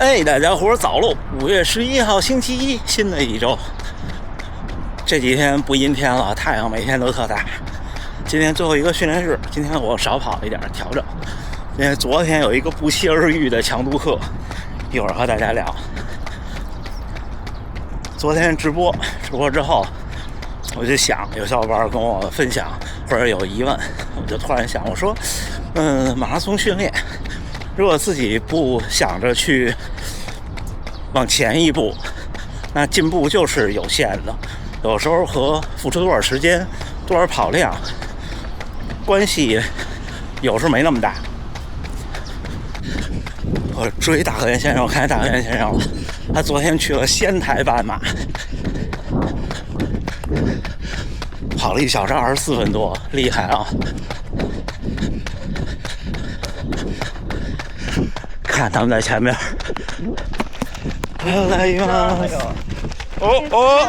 哎，大家伙早喽！5月11号星期一，新的一周。这几天不阴天了，太阳每天都特大。今天最后一个训练日，今天我少跑了一点调整。因为昨天有一个不期而遇的强度课，一会儿和大家聊。昨天直播之后，我就想有小伙伴跟我分享或者有疑问，我就突然想，我说，马拉松训练，如果自己不想着去往前一步，那进步就是有限的。有时候和付出多少时间、多少跑量关系，有时没那么大。我追大河原先生，我看见大河原先生了，他昨天去了仙台半马，跑了1小时24分多，厉害啊！看他们在前面，来一个，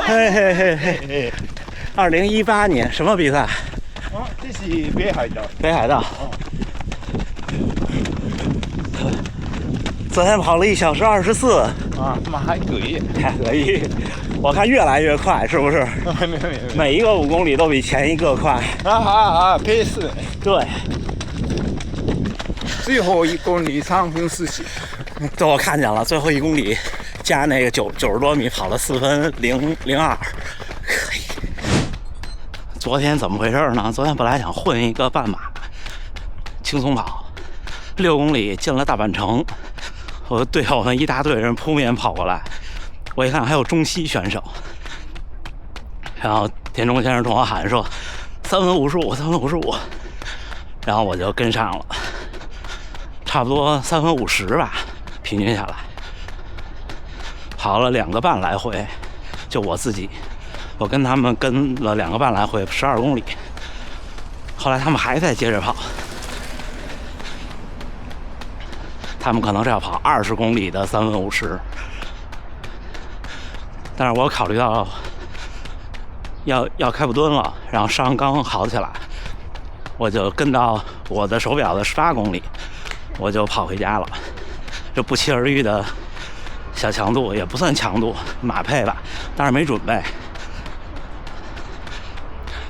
嘿嘿嘿嘿，2018年什么比赛？这是北海道。北海道。昨天跑了1小时24。啊，那还可以，还可以。我看越来越快，是不是？没。每一个5公里都比前一个快。配速。对。最后1公里3分40。对，我看见了，最后1公里加那个90多米跑了4分002，可以。昨天怎么回事呢？昨天本来想混一个半马，轻松跑，6公里进了大半程。我队友们一大队人扑面跑过来，我一看还有中西选手，然后田中先生跟我喊说3分55，3分55，然后我就跟上了，差不多3分50吧，平均下来，跑了2个半来回，就我自己，我跟他们跟了2个半来回，12公里，后来他们还在接着跑。他们可能是要跑20公里的3分50，但是我考虑到要开普敦了，然后伤刚好起来，我就跟到我的手表的18公里，我就跑回家了。这不期而遇的小强度也不算强度，马配吧，但是没准备。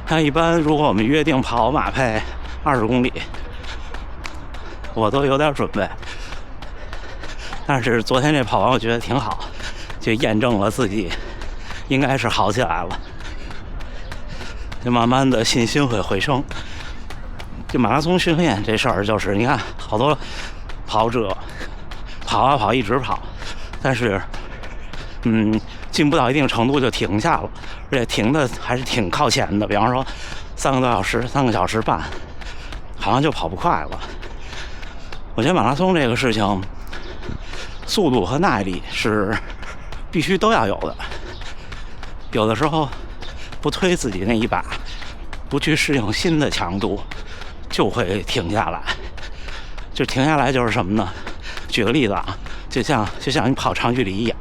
像一般如果我们约定跑马配20公里，我都有点准备。但是昨天这跑完我觉得挺好，就验证了自己应该是好起来了，就慢慢的信心会回升。就马拉松训练这事儿，就是你看好多跑者跑啊跑，一直跑，但是进步到一定程度就停下了，而且停的还是挺靠前的，比方说3个多小时、3个小时半，好像就跑不快了。我觉得马拉松这个事情，速度和耐力是必须都要有的。有的时候不推自己那一把，不去适应新的强度，就会停下来。就停下来就是什么呢？举个例子啊，就像你跑长距离一样，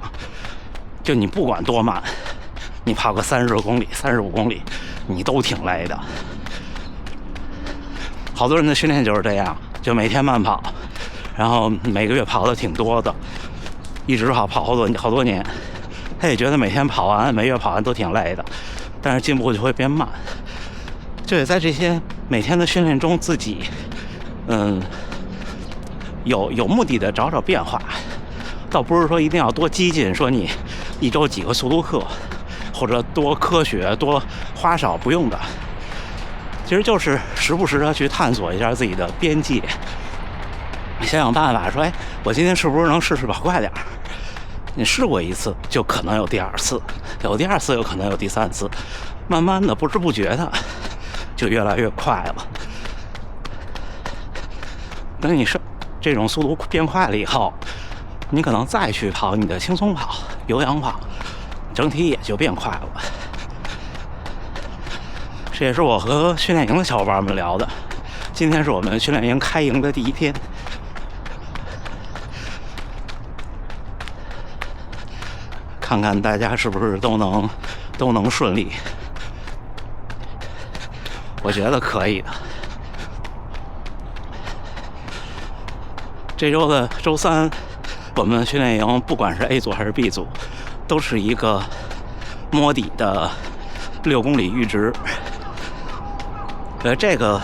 就你不管多慢，你跑个30公里、35公里，你都挺累的。好多人的训练就是这样，就每天慢跑。然后每个月跑的挺多的，一直跑好多年，他也觉得每天跑完、每月跑完都挺累的，但是进步就会变慢。就得在这些每天的训练中，自己有目的的找变化，倒不是说一定要多激进，说你1周几个速度课，或者多科学、多花哨，不用的。其实就是时不时的去探索一下自己的边界。想办法说，我今天是不是能试跑快点？你试过1次，就可能有第2次，有第2次，有可能有第3次，慢慢的、不知不觉的，就越来越快了。等你这种速度变快了以后，你可能再去跑你的轻松跑、有氧跑，整体也就变快了。这也是我和训练营的小伙伴们聊的。今天是我们训练营开营的第1天。看看大家是不是都能顺利，我觉得可以的。这周的周三我们训练营不管是 A 组还是 B 组，都是一个摸底的6公里阈值。这个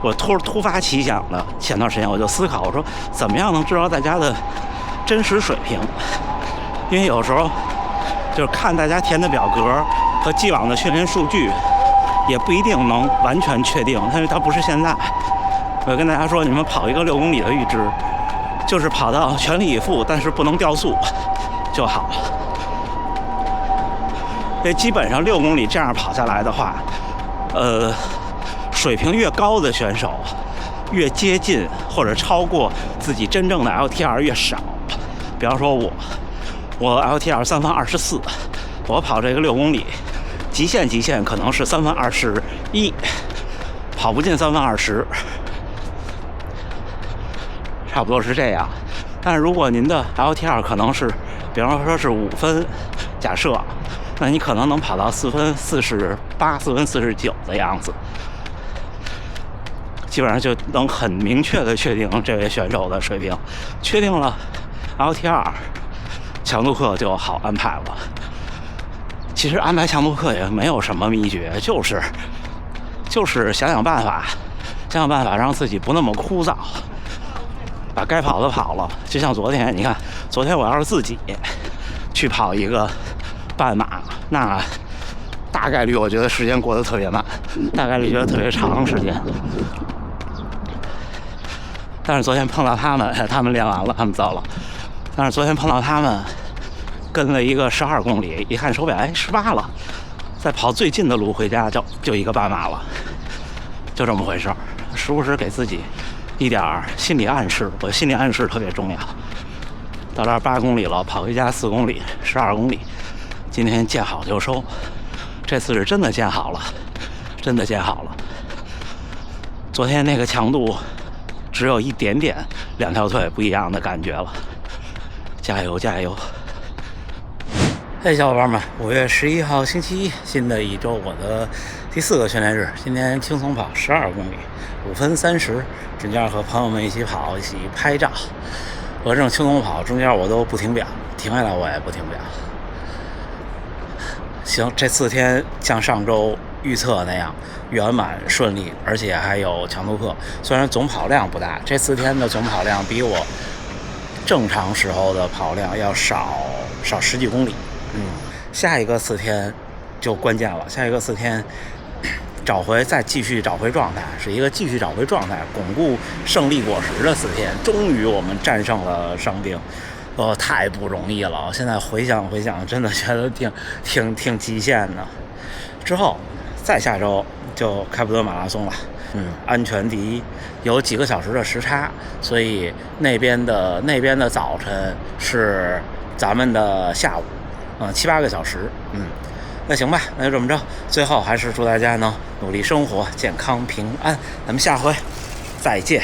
我突发奇想了，前段时间我就思考，我说怎么样能知道大家的真实水平？因为有时候就是看大家填的表格和既往的训练数据，也不一定能完全确定，但是它不是现在。我跟大家说，你们跑一个6公里的阈值，就是跑到全力以赴，但是不能掉速就好。这基本上6公里这样跑下来的话，水平越高的选手，越接近或者超过自己真正的 LTR 越少。比方说我 LTR 3分24，我跑这个6公里，极限可能是3分21，跑不进3分20。差不多是这样。但是如果您的 LTR 可能是，比方说是5分，假设，那你可能能跑到4分48、4分49的样子，基本上就能很明确的确定这位选手的水平。确定了 LTR， 强度课就好安排了。其实安排强度课也没有什么秘诀，就是想办法让自己不那么枯燥。把该跑的跑了，就像昨天，你看，昨天我要是自己去跑一个半马，那大概率我觉得时间过得特别慢，大概率觉得特别长时间。但是昨天碰到他们练完了，他们走了。但是昨天碰到他们，跟了一个12公里，一看手表，18了，再跑最近的路回家就一个半马了，就这么回事儿。时不时给自己一点心理暗示，我心理暗示特别重要。到这儿8公里了，跑回家4公里，12公里，今天见好就收。这次是真的见好了，真的见好了。昨天那个强度只有一点点2条腿不一样的感觉了，加油加油！嘿，小伙伴们，5月11号星期一，新的一周，我的第4个训练日。今天轻松跑12公里，5分30，中间和朋友们一起跑，一起拍照。我这种轻松跑，中间我都不停表，停下来我也不停表。行，这4天像上周预测那样圆满顺利，而且还有强度课。虽然总跑量不大，这4天的总跑量比我正常时候的跑量要少10几公里。下一个4天就关键了，下一个4天再继续找回状态，是一个继续找回状态、巩固胜利果实的4天。终于我们战胜了伤病，太不容易了。现在回想，真的觉得挺极限的。之后再下周就开普敦马拉松了，安全第一，有几个小时的时差，所以那边的早晨是咱们的下午，7、8个小时，那行吧，那就这么着。最后还是祝大家能努力生活，健康平安。咱们下回再见。